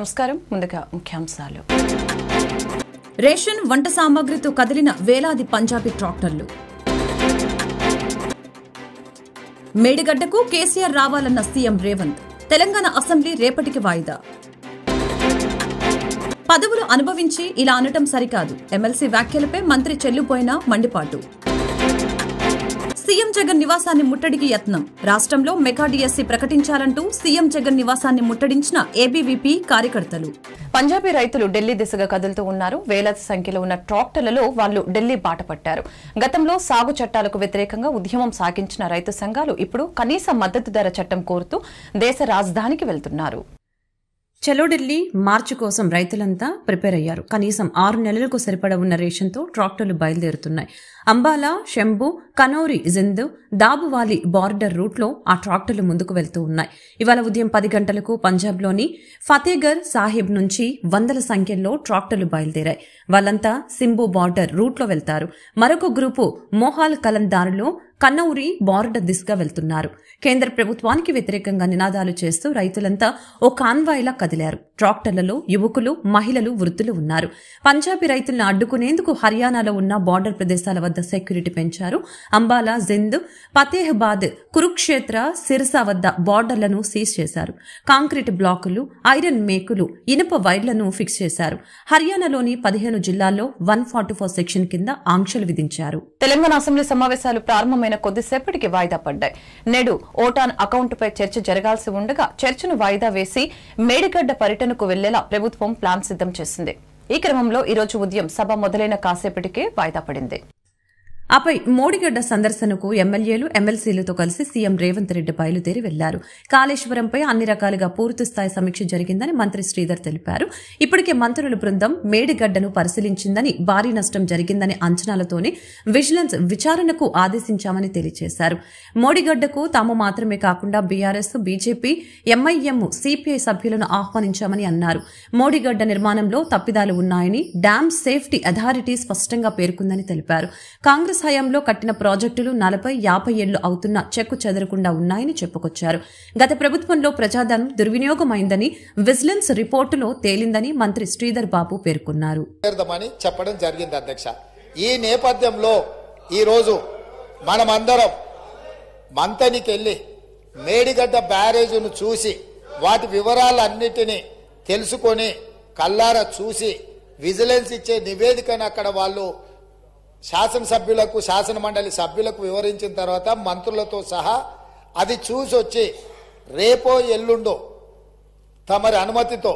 నమస్కారం. ముందుగా ముఖ్యాంశాలు. రేషన్ వంట సామాగ్రితో కదిలిన వేలాది పంజాబీ ట్రాక్టర్లు. మేడిగడ్డకు కేసీఆర్ రావాలన్న సీఎం రేవంత్. తెలంగాణ అసెంబ్లీ రేపటికి వాయిదా. పదవులు అనుభవించి ఇలా అనటం సరికాదు. ఎమ్మెల్సీ వ్యాఖ్యలపై మంత్రి చెల్లుపోయిన మండిపాటు. సీఎం జగన్ నివాసాన్ని ముట్టడికి యత్నం. రాష్ట్రంలో మెగా డిఎస్సీ ప్రకటించాలంటూ సీఎం జగన్ నివాసాన్ని ముట్టడించిన ఏబీవీపీ కార్యకర్తలు. పంజాబీ రైతులు ఢిల్లీ దిశగా కదులుతూ ఉన్నారు. వేలాది సంఖ్యలో ఉన్న ట్రాక్టర్లలో వాళ్లు ఢిల్లీ బాట పట్టారు. గతంలో సాగు చట్టాలకు వ్యతిరేకంగా ఉద్యమం సాగించిన రైతు సంఘాలు ఇప్పుడు కనీస మద్దతు ధర చట్టం కోరుతూ దేశ రాజధానికి వెళ్తున్నారు. చలో ఢిల్లీ మార్చి కోసం రైతులంతా ప్రిపేర్ అయ్యారు. కనీసం 6 నెలలకు సరిపడా ఉన్న రేషన్తో ట్రాక్టర్లు బయలుదేరుతున్నాయి. అంబాలా, షంభు, కనౌరి, జింద్, దాబువాలి బార్డర్ రూట్లో ఆ ట్రాక్టర్లు ముందుకు వెళ్తూ ఉన్నాయి. ఇవాళ ఉదయం 10 గంటలకు పంజాబ్లోని ఫతేగర్ సాహిబ్ నుంచి వందల సంఖ్యలో ట్రాక్టర్లు బయలుదేరాయి. వాళ్ళంతా సింబు బార్డర్ రూట్లో వెళ్తారు. మరొక గ్రూపు మోహాల్ కలన్ దారిలో కన్నౌరి బార్డర్ దిశగా వెళ్తున్నారు. కేంద్ర ప్రభుత్వానికి వ్యతిరేకంగా నినాదాలు చేస్తూ రైతులంతా ఓ కాన్వాయ్లా కదిలారు. ట్రాక్టర్లలో యువకులు, మహిళలు, వృద్ధులు ఉన్నారు. పంజాబీ రైతులను అడ్డుకునేందుకు హర్యానాలో ఉన్న బార్డర్ ప్రదేశాల వద్ద సెక్యూరిటీ పెంచారు. అంబాలా, జింద్, ఫతేహాబాద్, కురుక్షేత్ర, సిర్సా వద్ద బార్డర్లను సీజ్ చేశారు. కాంక్రీట్ బ్లాకులు, ఐరన్ మేకులు, ఇనుప వైర్లను ఫిక్స్ చేశారు. హర్యానాలోని 15 జిల్లాల్లో 144 సెక్షన్ కింద ఆంక్షలు విధించారు. తెలంగాణ అసెంబ్లీ సమావేశాలు ప్రారంభమైన కొద్దిసేపటికి వాయిదా పడ్డాయి. నేడు ఓటాన్ అకౌంటుపై చర్చ జరగాల్సి ఉండగా చర్చను వాయిదా వేసి మేడిగడ్డ పర్యటనకు వెళ్లేలా ప్రభుత్వం ప్లాన్ సిద్దం చేసింది. ఈ క్రమంలో ఈరోజు ఉదయం సభ మొదలైన కాసేపటికే వాయిదా పడింది. ఆపై మోడిగడ్డ సందర్శనకు ఎమ్మెల్యేలు, ఎమ్మెల్సీలతో కలిసి సీఎం రేవంత్ రెడ్డి బయలుదేరి వెళ్లారు. కాళేశ్వరంపై అన్ని రకాలుగా పూర్తిస్థాయి సమీక్ష జరిగిందని మంత్రి శ్రీధర్ తెలిపారు. ఇప్పటికే మంత్రుల బృందం మేడిగడ్డను పరిశీలించిందని, భారీ నష్టం జరిగిందనే అంచనాలతోనే విజిలెన్స్ విచారణకు ఆదేశించామని తెలియజేశారు. మోడిగడ్డకు తాము మాత్రమే కాకుండా బీఆర్ఎస్, బీజేపీ, ఎంఐఎం, సిపిఐ సభ్యులను ఆహ్వానించామని అన్నారు. మోడిగడ్డ నిర్మాణంలో తప్పిదాలు ఉన్నాయని డ్యామ్ సేఫ్టీ అథారిటీ స్పష్టంగా పేర్కొందని తెలిపారు. కాంగ్రెస్ హయాంలో కట్టిన ప్రాజెక్టులు 40-50 ఏళ్లు అవుతున్నా చెక్కు చెదరకుండా ఉన్నాయని చెప్పుకొచ్చారు. గత ప్రభుత్వంలో ప్రజాధనం దుర్వినియోగమైందని విజిలెన్స్ రిపోర్టులో తేలిందని మంత్రి శ్రీధర్ బాబు పేర్కొన్నారు. చెప్పడం జరిగింది అధ్యక్ష. ఈ నేపథ్యంలో ఈరోజు మనమందరం మంతనికెళ్లి మేడిగడ్డ బ్యారేజీను చూసి వాటి వివరాలన్నిటినీ తెలుసుకొని కల్లారా చూసి విజిలెన్స్ ఇచ్చే నివేదికను అక్కడ వాళ్ళు శాసనసభ్యులకు, శాసన మండలి సభ్యులకు వివరించిన తర్వాత మంత్రులతో సహా అది చూసి వచ్చి రేపో ఎల్లుండో తమరి అనుమతితో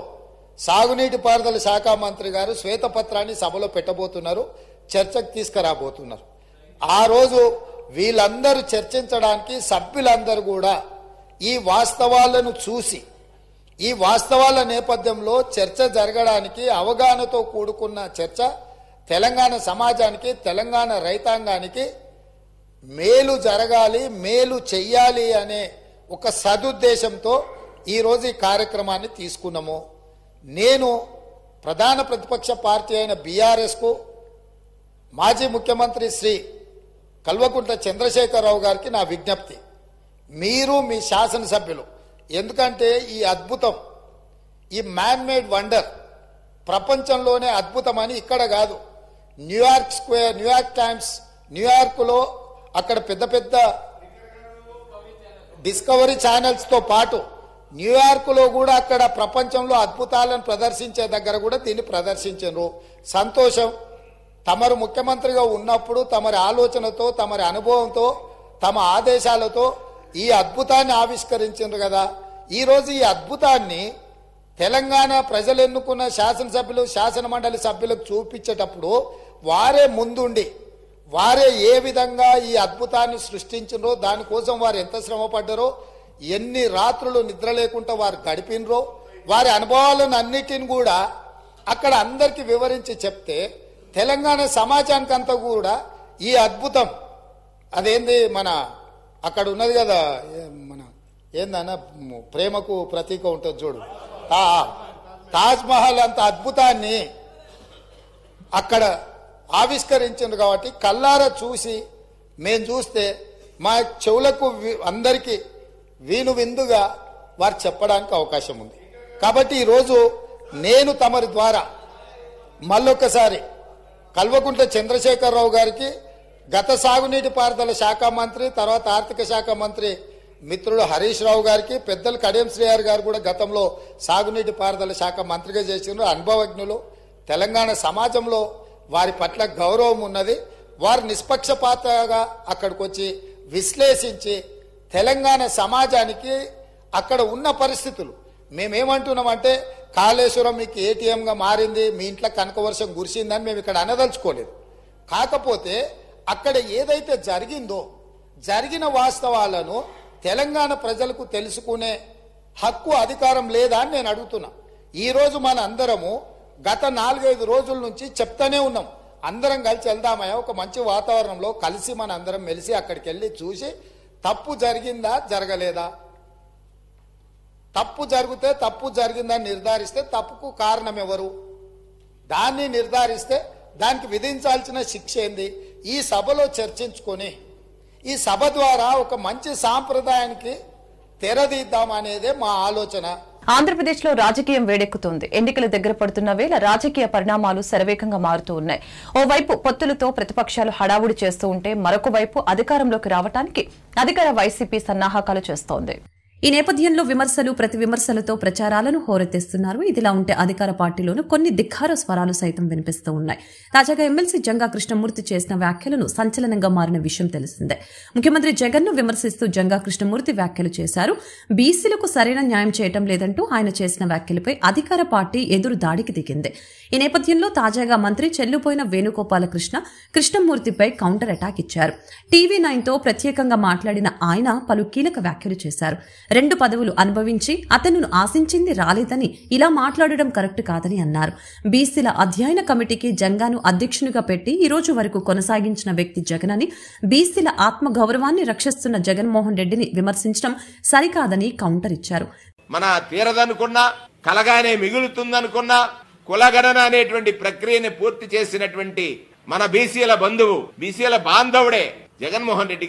సాగునీటి పారుదల శాఖ మంత్రి గారు శ్వేతపత్రాన్ని సభలో పెట్టబోతున్నారు, చర్చకు తీసుకురాబోతున్నారు. ఆ రోజు వీళ్ళందరూ చర్చించడానికి సభ్యులందరూ కూడా ఈ వాస్తవాలను చూసి, ఈ వాస్తవాల నేపథ్యంలో చర్చ జరగడానికి అవగాహనతో కూడుకున్న చర్చ తెలంగాణ సమాజానికి, తెలంగాణ రైతాంగానికి మేలు జరగాలి, మేలు చెయ్యాలి అనే ఒక సదుద్దేశంతో ఈరోజు ఈ కార్యక్రమాన్ని తీసుకున్నాము. నేను ప్రధాన ప్రతిపక్ష పార్టీ అయిన బీఆర్ఎస్కు, మాజీ ముఖ్యమంత్రి శ్రీ కల్వకుంట్ల చంద్రశేఖరరావు గారికి నా విజ్ఞప్తి, మీరు మీ శాసనసభ్యులు, ఎందుకంటే ఈ అద్భుతం, ఈ మ్యాన్ మేడ్ వండర్ ప్రపంచంలోనే అద్భుతమని ఇక్కడ కాదు, న్యూయార్క్ స్క్వేర్, న్యూయార్క్ టైమ్స్, న్యూయార్క్లో అక్కడ పెద్ద పెద్ద డిస్కవరీ ఛానల్స్ తో పాటు న్యూయార్క్లో కూడా అక్కడ ప్రపంచంలో అద్భుతాలను ప్రదర్శించే దగ్గర కూడా దీన్ని ప్రదర్శించారు. సంతోషం. తమరు ముఖ్యమంత్రిగా ఉన్నప్పుడు తమరి ఆలోచనతో, తమరి అనుభవంతో, తమ ఆదేశాలతో ఈ అద్భుతాన్ని ఆవిష్కరించారు కదా. ఈరోజు ఈ అద్భుతాన్ని తెలంగాణ ప్రజలు ఎన్నుకున్న శాసనసభ్యులు, శాసన మండలి సభ్యులకు చూపించేటప్పుడు వారే ముందుండి, వారే ఏ విధంగా ఈ అద్భుతాన్ని సృష్టించారో, దానికోసం వారు ఎంత శ్రమ పడ్డారో, ఎన్ని రాత్రులు నిద్ర లేకుండా వారు గడిపినరో, వారి అనుభవాలను అన్నిటిని కూడా అక్కడ అందరికీ వివరించి చెప్తే తెలంగాణ సమాజానికి అంతా కూడా ఈ అద్భుతం, అదేంది మన అక్కడ ఉన్నది కదా, మన ఏందన్న ప్రేమకు ప్రతీక ఉంటుంది చూడు, తాజ్ మహల్ అంత అద్భుతాన్ని అక్కడ ఆవిష్కరించింది కాబట్టి కల్లారా చూసి మేము చూస్తే మా చెవులకు అందరికీ వీను విందుగా వారు చెప్పడానికి అవకాశం ఉంది. కాబట్టి ఈరోజు నేను తమరి ద్వారా మళ్ళొక్కసారి కల్వకుంట్ల చంద్రశేఖరరావు గారికి, గత సాగునీటి పారుదల శాఖ మంత్రి, తర్వాత ఆర్థిక శాఖ మంత్రి మిత్రుడు హరీష్ రావు గారికి, పెద్దలు కడియం శ్రీహరి గారు కూడా గతంలో సాగునీటి పారుదల శాఖ మంత్రిగా చేసిన అనుభవజ్ఞులు. తెలంగాణ సమాజంలో వారి పట్ల గౌరవం ఉన్నది. వారు నిష్పక్షపాతంగా అక్కడికి వచ్చి విశ్లేషించి తెలంగాణ సమాజానికి అక్కడ ఉన్న పరిస్థితులు, మేమేమంటున్నామంటే కాళేశ్వరం మీకు ఏటీఎంగా మారింది, మీ ఇంట్లో కనకవర్షం కురిసిందని మేము ఇక్కడ అనదలుచుకోలేదు. కాకపోతే అక్కడ ఏదైతే జరిగిందో జరిగిన వాస్తవాలను తెలంగాణ ప్రజలకు తెలుసుకునే హక్కు, అధికారం లేదా అని నేను అడుగుతున్నా. ఈరోజు మన అందరము గత 4-5 రోజుల నుంచి చెప్తానే ఉన్నాం, అందరం కలిసి వెళ్దామయ్యా, ఒక మంచి వాతావరణంలో కలిసి మన అందరం మెలిసి అక్కడికి వెళ్ళి చూసి తప్పు జరిగిందా జరగలేదా, తప్పు జరిగితే తప్పు జరిగిందని నిర్ధారిస్తే తప్పుకు కారణం ఎవరు, దాన్ని నిర్ధారిస్తే దానికి విధించాల్సిన శిక్ష ఏంది, ఈ సభలో చర్చించుకొని ఈ సభ ద్వారా ఒక మంచి సాంప్రదాయానికి తెరదీద్దామనేదే మా ఆలోచన. ఆంధ్రప్రదేశ్లో రాజకీయం వేడెక్కుతోంది. ఎన్నికలు దగ్గర పడుతున్న వేళ రాజకీయ పరిణామాలు శరవేగంగా మారుతూ ఉన్నాయి. ఓవైపు పొత్తులతో ప్రతిపక్షాలు హడావుడి చేస్తూ ఉంటే, మరొక వైపు అధికారంలోకి రావడానికి అధికార వైసీపీ సన్నాహకాలు చేస్తోంది. ఈ నేపథ్యంలో విమర్శలు ప్రతి విమర్శలతో ప్రచారాలను హోరెత్తిస్తున్నారు. ఇదిలా ఉంటే అధికార పార్టీలోనూ కొన్ని ధిక్కార స్వరాలు సైతం వినిపిస్తూ ఉన్నాయి. తాజాగా ఎమ్మెల్సీ జంగా కృష్ణమూర్తి చేసిన వ్యాఖ్యలను సంచలనంగా మారిన విషయం తెలిసిందే. ముఖ్యమంత్రి జగన్ ను విమర్శిస్తూ జంగా కృష్ణమూర్తి వ్యాఖ్యలు చేశారు. బీసీలకు సరైన న్యాయం చేయడం లేదంటూ ఆయన చేసిన వ్యాఖ్యలపై అధికార పార్టీ ఎదురు దాడికి దిగింది. ఈ నేపథ్యంలో తాజాగా మంత్రి చెల్లుపోయిన వేణుగోపాలకృష్ణ కృష్ణమూర్తిపై కౌంటర్ అటాక్ ఇచ్చారు. టీవీ9తో ప్రత్యేకంగా మాట్లాడిన ఆయన పలు కీలక వ్యాఖ్యలు చేశారు. 2 పదవులు అనుభవించి అతను ఆశించింది రాలేదని ఇలా మాట్లాడడం కరెక్ట్ కాదని అన్నారు. బీసీల అధ్యయన కమిటీకి జంగాను అధ్యక్షునిగా పెట్టి ఈ రోజు వరకు కొనసాగించిన వ్యక్తి జగన్ అని, బీసీల ఆత్మగౌరవాన్ని రక్షిస్తున్న జగన్మోహన్ రెడ్డిని విమర్శించడం సరికాదని కౌంటర్ ఇచ్చారు. మన తీరదనుకున్నా, కలగానే మిగులుతుందనుకున్నా, కులగణన అనేటువంటి ప్రక్రియని పూర్తి చేసినటువంటి మన బీసీల బంధువు, బీసీల బాంధవుడే జగన్మోహన్ రెడ్డి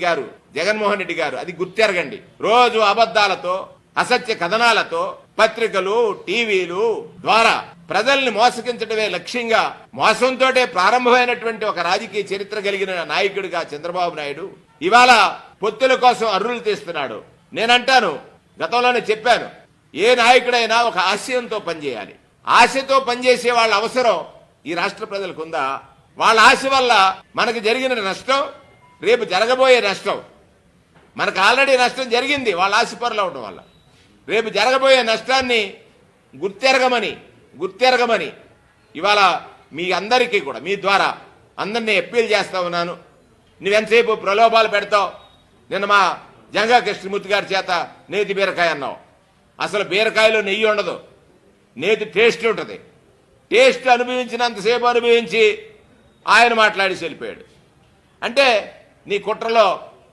గారు. అది గుర్తెరగండి. రోజు అబద్దాలతో, అసత్య కథనాలతో పత్రికలు, టీవీలు ద్వారా ప్రజల్ని మోసగించడమే లక్ష్యంగా, మోసంతోటే ప్రారంభమైనటువంటి ఒక రాజకీయ చరిత్ర కలిగిన నాయకుడిగా చంద్రబాబు నాయుడు ఇవాళ పొత్తుల కోసం అర్రులు తీస్తున్నాడు. నేనంటాను, గతంలోనే చెప్పాను, ఏ నాయకుడైనా ఒక ఆశయంతో పనిచేయాలి. ఆశతో పనిచేసే వాళ్ళ అవసరం ఈ రాష్ట్ర ప్రజలకు ఉందా? వాళ్ళ ఆశ వల్ల మనకు జరిగిన నష్టం, రేపు జరగబోయే నష్టం, మనకు ఆల్రెడీ నష్టం జరిగింది వాళ్ళ ఆశపరులు అవడం వల్ల, రేపు జరగబోయే నష్టాన్ని గుర్తెరగమని ఇవాళ మీ అందరికీ కూడా మీ ద్వారా అందరినీ అప్పీల్ చేస్తా ఉన్నాను. నువ్వెంతసేపు ప్రలోభాలు పెడతావు. నిన్న మా జంగా కృష్ణమూర్తి గారి చేత నేతి బీరకాయ అన్నావు. అసలు బీరకాయలో నెయ్యి ఉండదు, నేతి టేస్ట్ ఉంటుంది. టేస్ట్ అనుభవించినంతసేపు అనుభవించి ఆయన మాట్లాడి వెళ్ళిపోయాడు. అంటే నీ కుట్రలో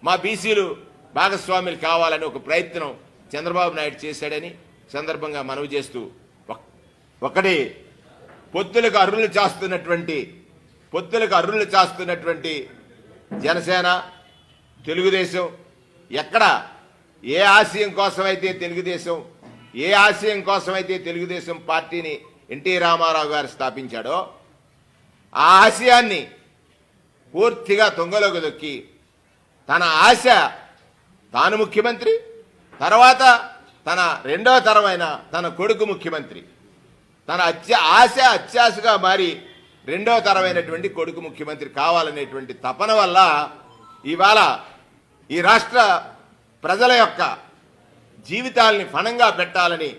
మా బీసీలు భాగస్వాములు కావాలని ఒక ప్రయత్నం చంద్రబాబు నాయుడు చేశాడని సందర్భంగా మనవి చేస్తూ, ఒకటి పొత్తులకు అర్రులు చాస్తున్నటువంటి జనసేన, తెలుగుదేశం, ఎక్కడ ఏ ఆశయం కోసమైతే తెలుగుదేశం పార్టీని ఎన్టీ రామారావు గారు స్థాపించాడో ఆ ఆశయాన్ని పూర్తిగా తొంగలోకి దొక్కి తన ఆశ తాను ముఖ్యమంత్రి, తర్వాత తన రెండో తరమైన తన కొడుకు ముఖ్యమంత్రి, తన ఆశ అత్యాశగా మారి రెండో తరమైనటువంటి కొడుకు ముఖ్యమంత్రి కావాలనేటువంటి తపన వల్ల ఇవాళ ఈ రాష్ట్ర ప్రజల యొక్క జీవితాలని ఫణంగా పెట్టాలని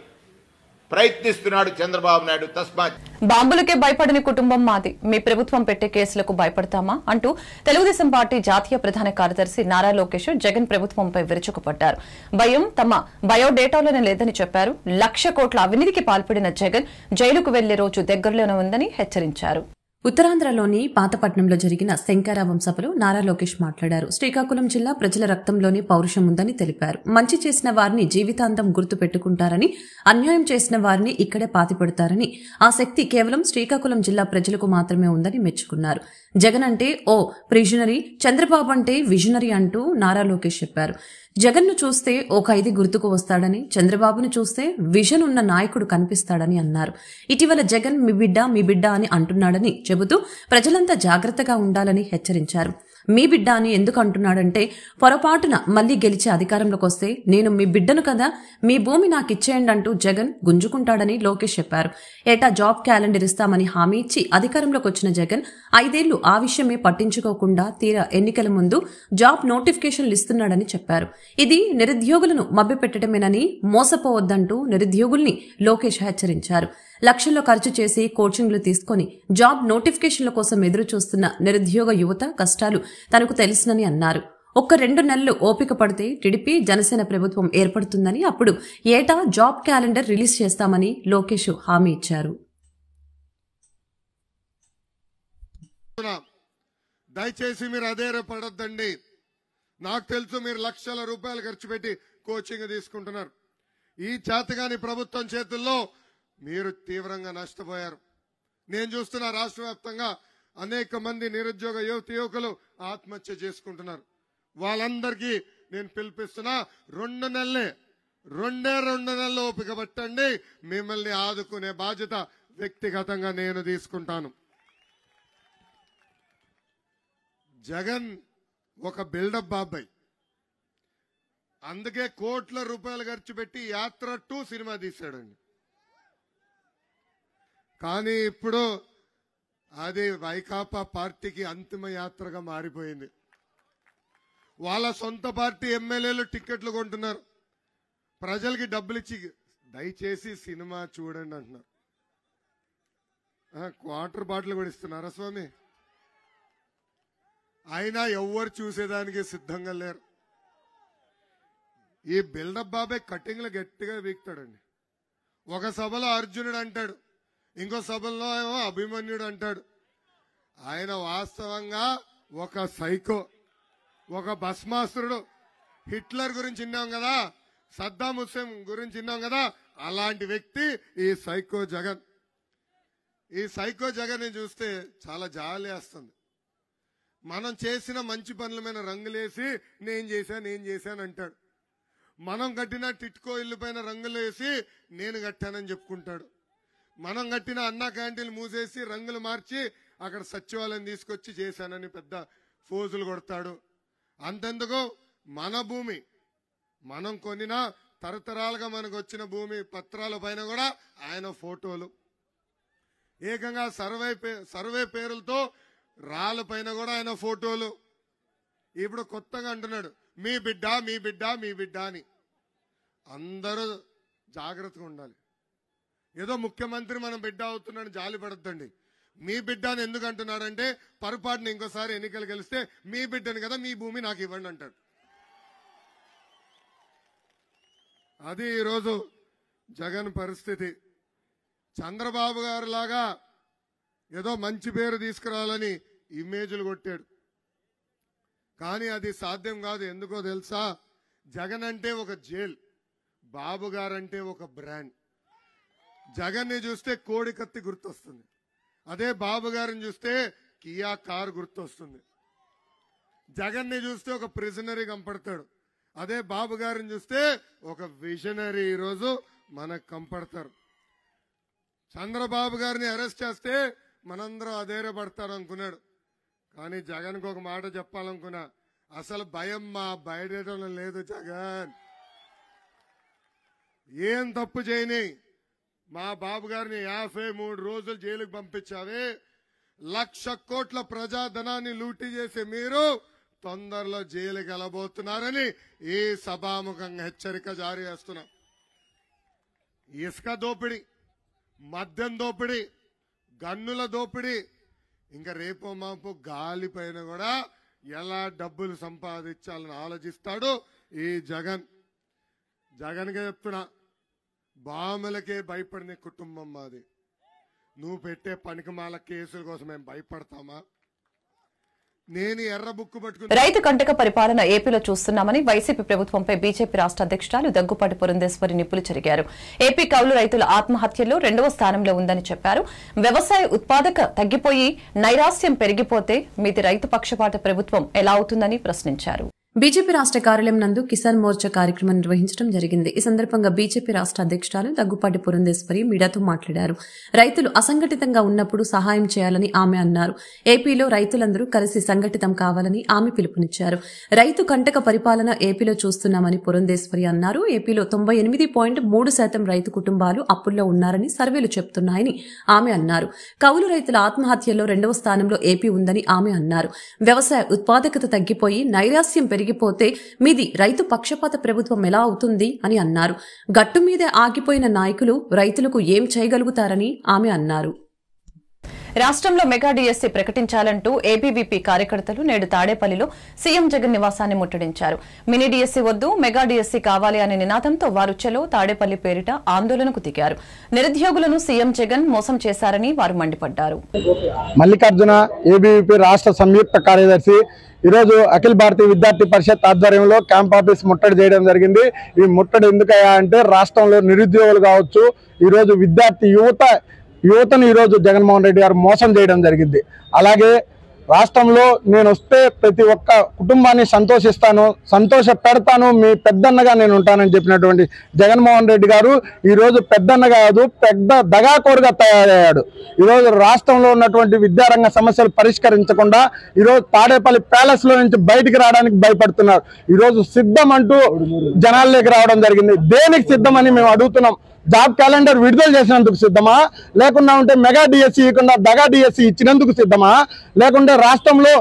ప్రయత్నిస్తున్నాడు చంద్రబాబు నాయుడు. తస్మాత్ బాంబులకే భయపడని కుటుంబం మాది, మీ ప్రభుత్వం పెట్టే కేసులకు భయపడతామా అంటూ తెలుగుదేశం పార్టీ జాతీయ ప్రధాన కార్యదర్శి నారా లోకేష్ జగన్ ప్రభుత్వంపై విరుచుకుపడ్డారు. భయం తమ బయోడేటాలోనే లేదని చెప్పారు. 1,00,000 కోట్ల అవినీతికి పాల్పడిన జగన్ జైలుకు వెళ్లే రోజు దగ్గరలోనే ఉందని హెచ్చరించారు. ఉత్తరాంధ్రలోని పాతపట్నంలో జరిగిన శంకరావం సభలో నారా లోకేష్ మాట్లాడారు. శ్రీకాకుళం జిల్లా ప్రజల రక్తంలోనే పౌరుషం ఉందని తెలిపారు. మంచి చేసిన వారిని జీవితాంతం గుర్తు పెట్టుకుంటారని, అన్యాయం చేసిన వారిని ఇక్కడే పాతిపెడతారని, ఆ శక్తి కేవలం శ్రీకాకుళం జిల్లా ప్రజలకు మాత్రమే ఉందని మెచ్చుకున్నారు. జగన్ అంటే ఓ ప్రిజనరీ, చంద్రబాబు అంటే విజనరీ అంటూ నారా లోకేష్ చెప్పారు. జగన్ను చూస్తే ఓ ఖైదీ గుర్తుకు వస్తాడని, చంద్రబాబును చూస్తే విజన్ ఉన్న నాయకుడు కనిపిస్తాడని అన్నారు. ఇటీవల జగన్ మీ బిడ్డ అని అంటున్నాడని చెబుతూ ప్రజలంతా జాగ్రత్తగా ఉండాలని హెచ్చరించారు. మీ బిడ్డ అని ఎందుకు అంటున్నాడంటే, పొరపాటున మళ్లీ గెలిచి అధికారంలోకి వస్తే నేను మీ బిడ్డను కదా, మీ భూమి నాకు ఇచ్చేయండి అంటూ జగన్ గుంజుకుంటాడని లోకేష్ చెప్పారు. ఏటా జాబ్ క్యాలెండర్ ఇస్తామని హామీ ఇచ్చి అధికారంలోకి వచ్చిన జగన్ 5 ఏళ్లు ఆ విషయమే పట్టించుకోకుండా తీరా ఎన్నికల ముందు జాబ్ నోటిఫికేషన్లు ఇస్తున్నాడని చెప్పారు. ఇది నిరుద్యోగులను మభ్యపెట్టడమేనని, మోసపోవద్దంటూ నిరుద్యోగుల్ని లోకేష్ హెచ్చరించారు. లక్షల్లో ఖర్చు చేసి కోచింగ్లు తీసుకుని జాబ్ నోటిఫికేషన్ల కోసం ఎదురు చూస్తున్న నిరుద్యోగ యువత కష్టాలు తనకు తెలుసునని అన్నారు. 1-2 నెలలు ఓపిక పడితే టీడీపీ జనసేన ప్రభుత్వం ఏర్పడుతుందని, అప్పుడు ఏటా జాబ్ క్యాలెండర్ రిలీజ్ చేస్తామని లోకేష్ హామీ ఇచ్చారు. దయచేసి మీరు అధైర్యపడొద్దండి. నాకు తెలుసు మీరు లక్షల రూపాయలు ఖర్చు పెట్టి కోచింగ్ తీసుకుంటున్నారు. ఈ చేతగాని ప్రభుత్వం చేతుల్లో మీరు తీవ్రంగా నష్టపోయారు. నేను చూస్తున్న రాష్ట్ర వ్యాప్తంగా అనేక మంది నిరుద్యోగ యువకులు ఆత్మహత్య చేసుకుంటున్నారు. వాళ్ళందరికీ నేను పిలిపిస్తున్నా, 2 నెలలు ఓపిక పట్టండి. మిమ్మల్ని ఆదుకునే బాధ్యత వ్యక్తిగతంగా నేను తీసుకుంటాను. జగన్ ఒక బిల్డప్ బాబాయ్, అందుకే కోట్ల రూపాయలు ఖర్చు పెట్టి యాత్ర 2 సినిమా తీశాడండి. కానీ ఇప్పుడు అది వైకాపా పార్టీకి అంతిమ యాత్రగా మారిపోయింది. వాళ్ళ సొంత పార్టీ ఎమ్మెల్యేలు టికెట్లు కొంటున్నారు, ప్రజలకి డబ్బులు ఇచ్చి దయచేసి సినిమా చూడండి అంటున్నారు. క్వార్టర్ బాటిల్ కూడా ఇస్తున్నారా స్వామి? అయినా ఎవ్వరు చూసేదానికి సిద్ధంగా లేరు. ఈ బిల్డప్ బాబాయ్ కటింగ్లు గట్టిగా వీక్తాడండి. ఒక సభలో అర్జునుడు అంటాడు, ఇంకో సభలో ఏమో అభిమన్యుడు అంటాడు. ఆయన వాస్తవంగా ఒక సైకో, ఒక భస్మాసురుడు. హిట్లర్ గురించి విన్నాం కదా, సద్దాం హుస్సేన్ గురించి విన్నాం కదా, అలాంటి వ్యక్తి ఈ సైకో జగన్. ఈ సైకో జగన్ ని చూస్తే చాలా జాలి వేస్తుంది. మనం చేసిన మంచి పనుల మీద రంగులేసి నేను చేశాను అంటాడు. మనం కట్టిన టిట్కో ఇల్లు పైన రంగులు వేసి నేను కట్టానని చెప్పుకుంటాడు. మనం కట్టిన అన్నా క్యాంటీన్లు మూసేసి రంగులు మార్చి అక్కడ సచివాలయం తీసుకొచ్చి చేశానని పెద్ద ఫోజులు కొడతాడు. అంతెందుకు, మన భూమి మనం కొనిన తరతరాలుగా మనకు వచ్చిన భూమి పత్రాల పైన కూడా ఆయన ఫోటోలు, ఏకంగా సర్వే పేరులతో రాళ్ళ పైన కూడా ఆయన ఫోటోలు. ఇప్పుడు కొత్తగా అంటున్నాడు మీ బిడ్డ అని. అందరూ జాగ్రత్తగా ఉండాలి. ఏదో ముఖ్యమంత్రి మనం బిడ్డ అవుతున్నాడని జాలి పడద్దండి. మీ బిడ్డ అని ఎందుకు అంటున్నాడంటే, పొరపాటున ఇంకోసారి ఎన్నికలు గెలిస్తే మీ బిడ్డని కదా, మీ భూమి నాకు ఇవ్వండి అంటాడు. అది ఈరోజు జగన్ పరిస్థితి. చంద్రబాబు గారు లాగా ఏదో మంచి పేరు తీసుకురావాలని ఇమేజ్లు కొట్టాడు, కానీ అది సాధ్యం కాదు. ఎందుకో తెలుసా? జగన్ అంటే ఒక జైల్, బాబు గారంటే ఒక బ్రాండ్. జగన్ ని చూస్తే కోడి కత్తి గుర్తొస్తుంది, అదే బాబు గారిని చూస్తే కియా కార్ గుర్తొస్తుంది. జగన్ ని చూస్తే ఒక ప్రిజనరీ కంపడతాడు, అదే బాబు గారిని చూస్తే ఒక విజనరీ ఈరోజు మనకు కంపడతారు. చంద్రబాబు గారిని అరెస్ట్ చేస్తే మనందరం అధైర్యపడతారు అనుకున్నాడు, కానీ జగన్కి ఒక మాట చెప్పాలనుకున్నా, అసలు భయం మా బయటం లేదు. జగన్ ఏం తప్పు చేయని మా బాబు గారిని 53 రోజులు జైలుకు పంపించావే, 1,00,000 కోట్ల ప్రజాధనాన్ని లూటీ చేసి మీరు తొందరలో జైలుకి వెళ్ళబోతున్నారని ఈ సభాముఖంగా హెచ్చరిక జారీ చేస్తున్నాం. ఇసుక దోపిడీ, మద్యం దోపిడీ, గన్నుల దోపిడీ, ఇంకా రేపో మాపో గాలి పైన కూడా ఎలా డబ్బులు సంపాదించాలని ఆలోచిస్తాడు ఈ జగన్. జగన్గా చెప్తున్నా, బాములకే భయపడిన కుటుంబం మాది. నువ్వు పెట్టే పనికిమాల కేసుల కోసం మేము భయపడతామా? నేను ఎర్ర బుక్కు పట్టుకుని రైతు కంటక పరిపాలన ఏపీలో చూస్తున్నామని వైసీపీ ప్రభుత్వంపై బీజేపీ రాష్ట్ర అధ్యక్షురాలు దగ్గుపాటి పురంధేశ్వరి నిప్పులు చెరిగారు. ఏపీ కౌలు రైతుల ఆత్మహత్యల్లో 2వ స్థానంలో ఉందని చెప్పారు. వ్యవసాయ ఉత్పాదక తగ్గిపోయి నైరాశ్యం పెరిగిపోతే మీది రైతు పక్షపాత ప్రభుత్వం ఎలా అవుతుందని ప్రశ్నించారు. బీజేపీ రాష్ట్ర కార్యాలయం నందు కిసాన్ మోర్చా కార్యక్రమం నిర్వహించడం జరిగింది. ఈ సందర్భంగా బీజేపీ రాష్ట్ర అధ్యక్షురాలు దగ్గుపాటి పురంధేశ్వరి మీడియాతో మాట్లాడారు. రైతులు అసంఘటితంగా ఉన్నప్పుడు సహాయం చేయాలని ఆమె అన్నారు. ఏపీలో రైతులందరూ కలిసి సంఘటితం కావాలని ఆమె పిలుపునిచ్చారు. రైతు కంటక పరిపాలన ఏపీలో చూస్తున్నామని పురంధేశ్వరి అన్నారు. ఏపీలో 98.3% రైతు కుటుంబాలు అప్పుల్లో ఉన్నారని సర్వేలు చెబుతున్నాయని ఆమె అన్నారు. కౌలు రైతుల ఆత్మహత్యల్లో 2వ స్థానంలో ఏపీ ఉందని ఆమె అన్నారు. వ్యవసాయ ఉత్పాదకత తగ్గిపోయి నైరాస్యం పెరిగిపోతే మీది రైతు పక్షపాత ప్రభుత్వం ఎలా అవుతుంది అని అన్నారు. గట్టు మీదే ఆగిపోయిన నాయకులు రైతులకు ఏం చేయగలుగుతారని ఆమె అన్నారు. రాష్ట్రంలో మెగా డీఎస్సీ ప్రకటించాలంటూ ఏబీవీపీ కార్యకర్తలు నేడు తాడేపల్లిలో సీఎం జగన్ నివాసాన్ని ముట్టడించారు. మినీ డీఎస్సీ వద్దు, మెగా డీఎస్సీ కావాలి అనే నినాదంతో వారు చెలో తాడేపల్లి పేరిట ఆందోళనకు దిగారు. నిరుద్యోగులను సీఎం జగన్ మోసం చేశారని వారు మండిపడ్డారు. మల్లికార్జున ఏబీవీపీ రాష్ట్ర సంయుక్త కార్యదర్శి ఈరోజు అఖిల భారతీయ విద్యార్థి పరిషత్ ఆధ్వర్యంలో క్యాంప్ ఆఫీస్ ముట్టడి చేయడం జరిగింది. ఈ ముట్టడి ఎందుకయ్యా అంటే రాష్ట్రంలో నిరుద్యోగులు కావచ్చు, ఈరోజు విద్యార్థి యువతను ఈరోజు జగన్మోహన్ రెడ్డి గారు మోసం చేయడం జరిగింది. అలాగే రాష్ట్రంలో నేను వస్తే ప్రతి ఒక్క కుటుంబాన్ని సంతోష పెడతాను, మీ పెద్దన్నగా నేను ఉంటానని చెప్పినటువంటి జగన్మోహన్ రెడ్డి గారు ఈరోజు పెద్దన్న కాదు, పెద్ద దగాకోరుగా తయారయ్యాడు. ఈరోజు రాష్ట్రంలో ఉన్నటువంటి విద్యారంగ సమస్యలు పరిష్కరించకుండా ఈరోజు తాడేపల్లి ప్యాలెస్ లో నుంచి బయటికి రావడానికి భయపడుతున్నారు. ఈరోజు సిద్ధం అంటూ జనాల్లోకి రావడం జరిగింది. దేనికి సిద్ధమని మేము అడుగుతున్నాం. జాబ్ క్యాలెండర్ విడుదల చేసినందుకు సిద్ధమా, లేకుండా ఉంటే మెగా డిఎస్సీ ఇవ్వకుండా దగా డిఎస్సీ ఇచ్చినందుకు సిద్ధమా, లేకుంటే రాష్ట్రంలో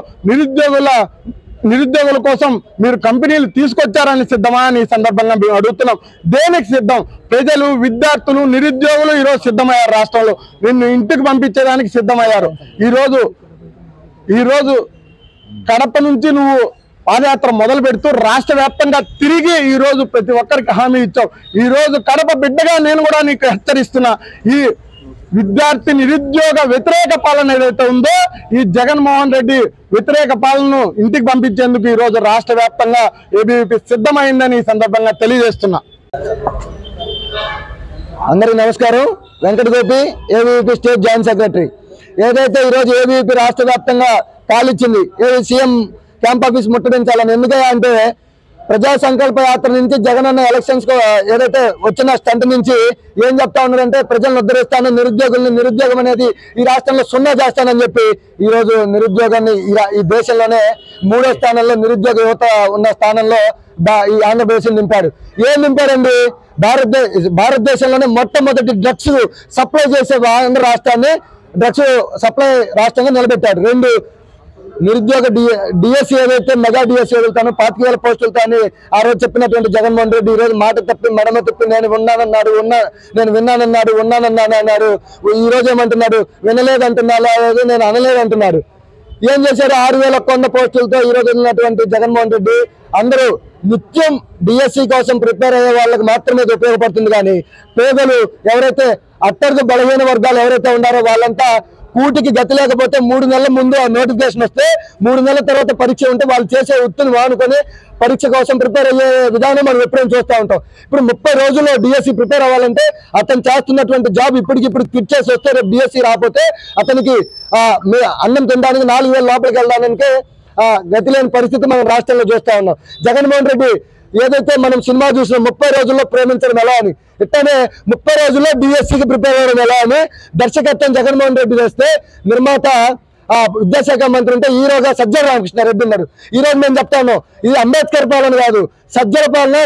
నిరుద్యోగుల కోసం మీరు కంపెనీలు తీసుకొచ్చారని సిద్ధమా అని ఈ సందర్భంగా మేము అడుగుతున్నాం. దేనికి సిద్ధం? ప్రజలు, విద్యార్థులు, నిరుద్యోగులు ఈరోజు సిద్ధమయ్యారు. రాష్ట్రంలో నిన్ను ఇంటికి పంపించేదానికి సిద్ధమయ్యారు. ఈరోజు కడప నుంచి నువ్వు పాదయాత్ర మొదలు పెడుతూ రాష్ట్ర వ్యాప్తంగా తిరిగి ఈ రోజు ప్రతి ఒక్కరికి హామీ ఇచ్చావు. ఈ రోజు కడప బిడ్డగా నేను కూడా నీకు హెచ్చరిస్తున్నా, ఈ విద్యార్థి నిరుద్యోగ వ్యతిరేక పాలన ఏదైతే ఉందో ఈ జగన్మోహన్ రెడ్డి వ్యతిరేక పాలనను ఇంటికి పంపించేందుకు ఈ రోజు రాష్ట్ర వ్యాప్తంగా ఏబీవీపీ సిద్ధమైందని ఈ సందర్భంగా తెలియజేస్తున్నా. అందరికీ నమస్కారం. Venkata Gopi, ABVP state joint secretary. ఏదైతే ఈరోజు ఏబీవీపీ రాష్ట్ర వ్యాప్తంగా పాలిచ్చింది సీఎం క్యాంప్ ఆఫీస్ ముట్టడించాలని. ఎందుకయ్యా అంటే ప్రజా సంకల్ప యాత్ర నుంచి జగనన్న ఎలక్షన్స్ ఏదైతే వచ్చిన స్టంట్ నుంచి ఏం చెప్తా ఉన్నారంటే ప్రజలను ఉద్ధరిస్తాను, నిరుద్యోగం అనేది ఈ రాష్ట్రంలో 0 చేస్తానని చెప్పి ఈ రోజు నిరుద్యోగాన్ని ఈ దేశంలోనే 3వ స్థానంలో నిరుద్యోగ యువత ఉన్న స్థానంలో ఈ ఆంధ్రప్రదేశ్ నింపాడు. ఏం నింపారండి? భారతదేశంలోనే మొట్టమొదటి డ్రగ్స్ సప్లై చేసే ఆంధ్ర రాష్ట్రాన్ని డ్రగ్స్ సప్లై రాష్ట్రంగా నిలబెట్టాడు. 2 నిరుద్యోగ డిఎస్సీ ఏదైతే మెగా డిఎస్సీ వదులుతాను 25,000 పోస్టులతో అని ఆ రోజు చెప్పినటువంటి జగన్మోహన్ రెడ్డి ఈ రోజు మాట తప్పి మడమ తప్పి నేను విన్నానన్నాడు అన్నాడు. ఈ రోజు ఏమంటున్నాడు? వినలేదంటున్నాడు, నేను అనలేదంటున్నాడు. ఏం చేశారు? 6,100 పోస్టులతో ఈ రోజు ఉన్నటువంటి జగన్మోహన్ రెడ్డి అందరూ నిత్యం డిఎస్సీ కోసం ప్రిపేర్ అయ్యే వాళ్ళకి మాత్రమే ఉపయోగపడుతుంది. కానీ పేదలు ఎవరైతే అట్టడుగు బలహీన వర్గాలు ఎవరైతే ఉన్నారో వాళ్ళంతా కూటికి గతి లేకపోతే 3 నెలల ముందు ఆ నోటిఫికేషన్ వస్తే 3 నెలల తర్వాత పరీక్ష ఉంటే వాళ్ళు చేసే వృత్తిని వానుకొని పరీక్ష కోసం ప్రిపేర్ అయ్యే విధానం మనం ఎప్పుడైనా చూస్తూ ఉంటాం. ఇప్పుడు 30 రోజుల్లో డిఎస్సీ ప్రిపేర్ అవ్వాలంటే అతను చేస్తున్నటువంటి జాబ్ ఇప్పటికిప్పుడు క్విట్ చేసి వస్తే రేపు డిఎస్సీ రాకపోతే అతనికి అన్నం తినడానికి 4,000 లోపలికి వెళ్ళడానికి గతి లేని పరిస్థితి మనం రాష్ట్రంలో చూస్తూ ఉన్నాం. జగన్మోహన్ రెడ్డి ఏదైతే మనం సినిమా చూసిన 30 రోజుల్లో ప్రేమించడం ఎలా అని, ఇట్లానే 30 రోజుల్లో డిఎస్సీకి ప్రిపేర్ అవ్వడం ఎలా అని దర్శకత్వం జగన్మోహన్ రెడ్డి చేస్తే నిర్మాత విద్యాశాఖ మంత్రి ఉంటే హీరోగా సజ్జల రామకృష్ణారెడ్డి ఉన్నారు. ఈ రోజు నేను చెప్తాను, ఇది అంబేద్కర్ పాలన కాదు, సజ్జల పాలన,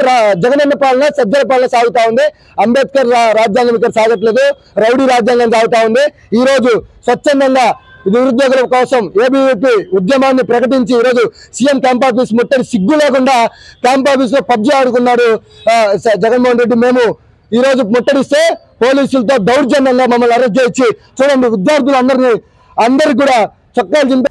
జగనన్న పాలన, సజ్జల పాలన సాగుతా ఉంది. అంబేద్కర్ రాజ్యాంగం ఇక్కడ సాగట్లేదు, రౌడీ రాజ్యాంగం సాగుతా ఉంది. ఈ రోజు స్వచ్ఛందంగా నిరుద్యోగుల కోసం ఏబీవీపీ ఉద్యమాన్ని ప్రకటించి ఈరోజు సీఎం క్యాంప్ ఆఫీస్ ముట్టడి సిగ్గు లేకుండా క్యాంప్ ఆఫీస్ లో పబ్జీ ఆడుకున్నాడు జగన్మోహన్ రెడ్డి. మేము ఈ రోజు ముట్టడిస్తే పోలీసులతో దౌర్జన్యంగా మమ్మల్ని అరెస్ట్ చేయించి చూడండి విద్యార్థులందరికీ కూడా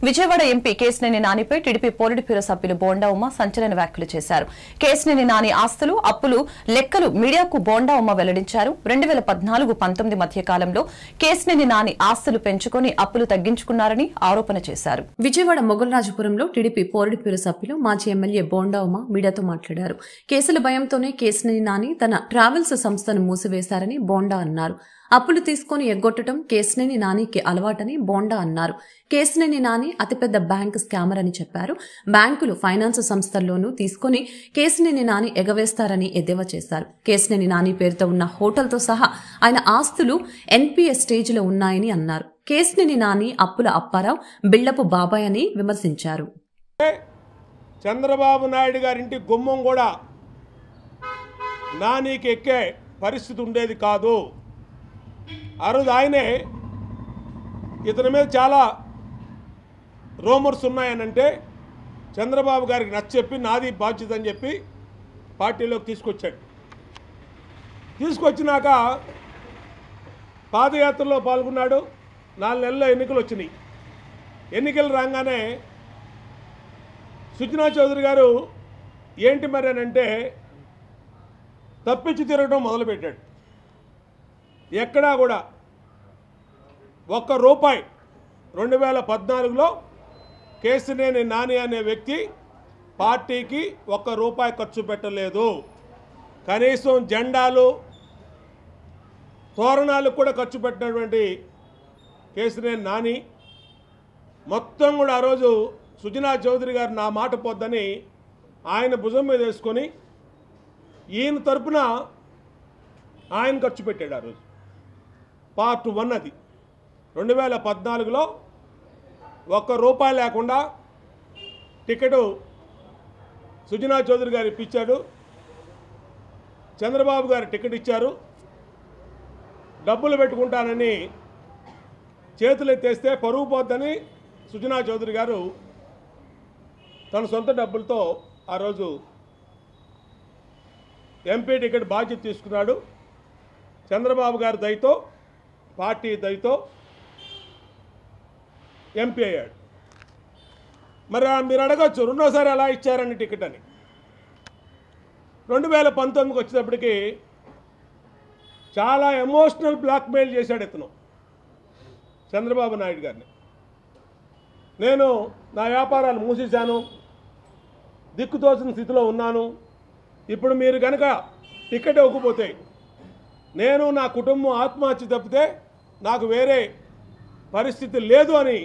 విజయవాడ ఎంపీ కేశినేని నానిపై టీడీపీ పోలిట్ బ్యూరో సభ్యులు బోండా ఉమ సంచలన వ్యాఖ్యలు చేశారు. కేశినేని నాని ఆస్తులు, అప్పులు లెక్కలు మీడియాకు బోండా ఉమ వెల్లడించారు. 2014-19 మధ్య కాలంలో కేశినేని నాని ఆస్తులు పెంచుకుని అప్పులు తగ్గించుకున్నారని ఆరోపణ చేశారు. విజయవాడ మొగల్రాజపురంలో టీడీపీ పోలిట్ బ్యూరో సభ్యులు మాజీ ఎమ్మెల్యే బోండా ఉమ మీడియాతో మాట్లాడారు. కేసుల భయంతోనే కేశినేని నాని తన ట్రావెల్స్ సంస్థను మూసివేశారని బోండా అన్నారు. అప్పులు తీసుకుని ఎగ్గొట్టడం కేశినేని నానికి అలవాటని బోండా అన్నారు. కేశినేని నాని అతిపెద్ద బ్యాంక్ స్కామర్ అని చెప్పారు. బ్యాంకులు, ఫైనాన్స్ సంస్థల్లోనూ తీసుకుని కేశినేని నాని ఎగవేస్తారని ఎద్దేవా చేశారు. కేశినేని నాని పేరుతో ఉన్న హోటల్తో సహా ఆయన ఆస్తులు ఎన్పీఎస్ స్టేజ్లో ఉన్నాయని అన్నారు. కేశినేని నాని అప్పుల అప్పారావు, బిళ్లపు బాబాయ్ అని విమర్శించారు. చంద్రబాబు నాయుడు గారింటి గుమ్మం కూడా నానికి ఎక్కే పరిస్థితి ఉండేది కాదు. ఆ రోజు ఆయనే ఇతని మీద చాలా రూమర్స్ ఉన్నాయనంటే చంద్రబాబు గారికి నచ్చచెప్పి నాది బాధ్యత అని చెప్పి పార్టీలోకి తీసుకొచ్చాడు. తీసుకొచ్చినాక పాదయాత్రలో పాల్గొన్నాడు. 4 నెలల్లో ఎన్నికలు వచ్చినాయి. ఎన్నికలు రాగానే సుజనా చౌదరి గారు ఏంటి మరి అని అంటే తప్పించి తిరగడం మొదలుపెట్టాడు. ఎక్కడా కూడా ₹1 2014లో కేశినేని నాని అనే వ్యక్తి పార్టీకి ₹1 ఖర్చు పెట్టలేదు. కనీసం జెండాలు, తోరణాలు కూడా ఖర్చు పెట్టినటువంటి కేశినేని నాని మొత్తం కూడా ఆ రోజు సుజనా చౌదరి గారు నా మాట పోద్దని ఆయన భుజం మీద వేసుకొని ఈయన తరపున ఆయన ఖర్చు పెట్టాడు. ఆ రోజు పార్ట్ 1 అది. 2014లో ₹1 లేకుండా టికెటు సుజనా చౌదరి గారు ఇప్పించాడు. చంద్రబాబు గారు టికెట్ ఇచ్చారు. డబ్బులు పెట్టుకుంటానని చేతులు ఎత్తేస్తే పరువు పోద్దని సుజనా చౌదరి గారు తన సొంత డబ్బులతో ఆ రోజు ఎంపీ టికెట్ బాధ్యత తీసుకున్నాడు. చంద్రబాబు గారి దయతో, పార్టీ దయతో ఎంపీ అయ్యాడు. మరి మీరు అడగచ్చు రెండోసారి ఎలా ఇచ్చారని టికెట్ అని. 2019కి వచ్చేటప్పటికి చాలా ఎమోషనల్ బ్లాక్మెయిల్ చేశాడు ఇతను చంద్రబాబు నాయుడు గారిని. నేను నా వ్యాపారాలు మూసేశాను, దిక్కుతోచిన స్థితిలో ఉన్నాను, ఇప్పుడు మీరు కనుక టికెట్ ఇవ్వకపోతే నేను నా కుటుంబం ఆత్మహత్య తప్పితే నాకు వేరే పరిస్థితి లేదు అని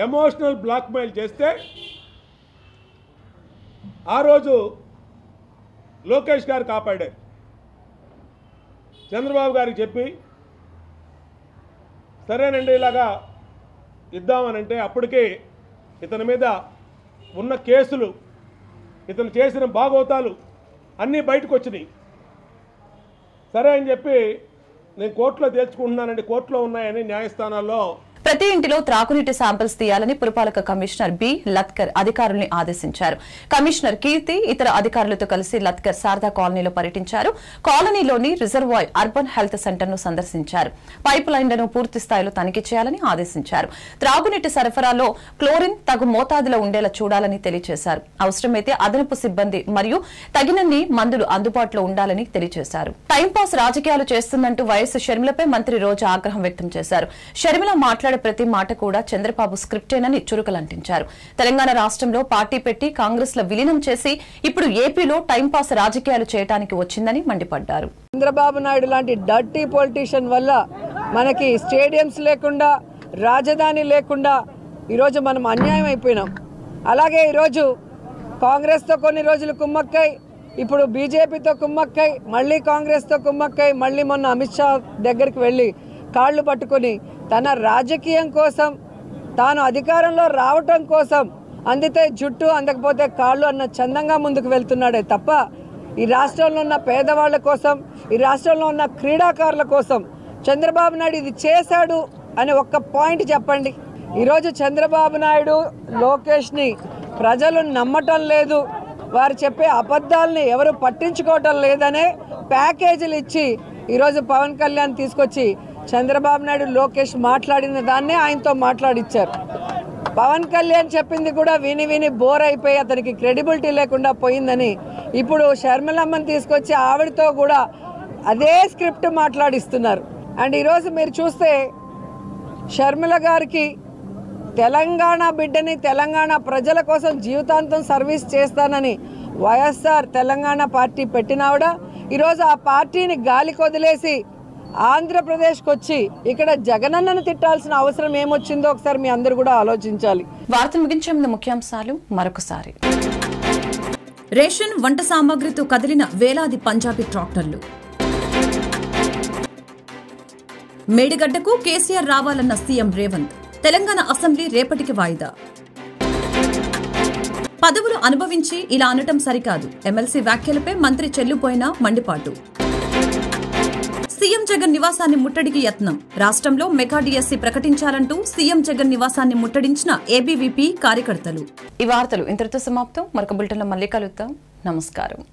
ఎమోషనల్ బ్లాక్మెయిల్ చేస్తే ఆ రోజు లోకేష్ గారు కాపాడారు. చంద్రబాబు గారికి చెప్పి సరేనండి ఇలాగా ఇద్దామనంటే అప్పటికే ఇతని మీద ఉన్న కేసులు, ఇతను చేసిన భాగవతాలు అన్నీ బయటకు వచ్చినాయి. సరే అని చెప్పి నేను కోర్టులో తేల్చుకుంటున్నానండి, కోర్టులో ఉన్నాయని న్యాయస్థానాల్లో. ప్రతి ఇంటిలో త్రాగునీటి శాంపిల్స్ తీయాలని పురపాలక కమిషనర్ బి లత్కర్ అధికారుల్ని ఆదేశించారు. కమిషనర్ కీర్తి ఇతర అధికారులతో కలిసి లత్కర్ శారదా కాలనీలో పర్యటించారు. కాలనీలోని రిజర్వాయర్ అర్బన్ హెల్త్ సెంటర్ ను సందర్శించారు. పైప్ లైన్లను పూర్తి స్థాయిలో తనిఖీ చేయాలని ఆదేశించారు. త్రాగునీటి సరఫరాలో క్లోరిన్ తగు మోతాదులో ఉండేలా చూడాలని తెలియజేశారు. అవసరమైతే అదనపు సిబ్బంది మరియు తగినన్ని మందులు అందుబాటులో ఉండాలని తెలియజేశారు. టైంపాస్ రాజకీయాలు చేస్తుందంటూ వైఎస్ షర్మిలపై మంత్రి రోజా ఆగ్రహం వ్యక్తం చేశారు. షర్మిల మాట్లాడే ప్రతి మాట కూడా చంద్రబాబు స్క్రిప్టేనని చురుకలంటించారు. తెలంగాణ రాష్ట్రంలో పార్టీ పెట్టి కాంగ్రెస్ లో విలీనం చేసి ఇప్పుడు ఏపీలో టైంపాస్ రాజకీయాలు చేయడానికి వచ్చిందని మండిపడ్డారు. చంద్రబాబు నాయుడు లాంటి డర్టీ పొలిటీషియన్ వల్ల మనకి స్టేడియంస్ లేకుండా, రాజధాని లేకుండా ఈరోజు మనం అన్యాయం అయిపోయినాం. అలాగే ఈరోజు కాంగ్రెస్తో కొన్ని రోజులు కుమ్మక్కై, ఇప్పుడు బీజేపీతో కుమ్మక్కై, మళ్ళీ కాంగ్రెస్తో కుమ్మక్కై, మళ్ళీ మొన్న అమిత్ షా దగ్గరికి వెళ్ళి కాళ్ళు పట్టుకొని తన రాజకీయం కోసం, తాను అధికారంలో రావటం కోసం అందితే జుట్టు అందకపోతే కాళ్ళు అన్న చందంగా ముందుకు వెళ్తున్నాడే తప్ప ఈ రాష్ట్రంలో ఉన్న పేదవాళ్ల కోసం, ఈ రాష్ట్రంలో ఉన్న క్రీడాకారుల కోసం చంద్రబాబు నాయుడు ఇది చేశాడు అని ఒక్క పాయింట్ చెప్పండి. ఈరోజు చంద్రబాబు నాయుడు, లోకేష్ని ప్రజలు నమ్మటం లేదు, వారు చెప్పే అబద్ధాలని ఎవరు పట్టించుకోవటం లేదనే ప్యాకేజీలు ఇచ్చి ఈరోజు పవన్ కళ్యాణ్ తీసుకొచ్చి చంద్రబాబు నాయుడు, లోకేష్ మాట్లాడిన దాన్నే ఆయనతో మాట్లాడిచ్చారు. పవన్ కళ్యాణ్ చెప్పింది కూడా విని విని బోర్ అయిపోయి అతనికి క్రెడిబిలిటీ లేకుండా పోయిందని ఇప్పుడు షర్మిలమ్మని తీసుకొచ్చి ఆవిడతో కూడా అదే స్క్రిప్ట్ మాట్లాడిస్తున్నారు. అండ్ ఈరోజు మీరు చూస్తే షర్మిల గారికి తెలంగాణ బిడ్డని, తెలంగాణ ప్రజల కోసం జీవితాంతం సర్వీస్ చేస్తానని వైఎస్ఆర్ తెలంగాణ పార్టీ పెట్టినావిడ ఈరోజు ఆ పార్టీని గాలికి వదిలేసి ఆంధ్రప్రదేశ్కి వచ్చి ఇక్కడ జగనన్నను తిట్టాల్సిన అవసరం ఏమొచ్చిందో ఒకసారి మీ అందరూ కూడా ఆలోచించాలి. వార్తలు ముగించే ముందు ముఖ్యాంశాలు మరొకసారి. రేషన్ వంట సామాగ్రితో కదిలిన వేలాది పంజాబీ ట్రాక్టర్లు. మేడిగడ్డకు కేసీఆర్ రావాలన్న సీఎం రేవంత్. తెలంగాణ అసెంబ్లీ రేపటికి వాయిదా. పదవులు అనుభవించి ఇలా అనటం సరికాదు. ఎమ్మెల్సీ వ్యాఖ్యలపై మంత్రి చెల్లుపోయిన మండిపాటు. సీఎం జగన్ నివాసాన్ని ముట్టడికి యత్నం. రాష్ట్రంలో మెగా డిఎస్సీ ప్రకటించాలంటూ సీఎం జగన్ నివాసాన్ని ముట్టడించిన ఏబీవీపీ కార్యకర్తలు. ఈ వార్తలు ఇంతటితో సమాప్తం. మరొక బులెటిన్లో మళ్ళీ కలుద్దాం. నమస్కారం.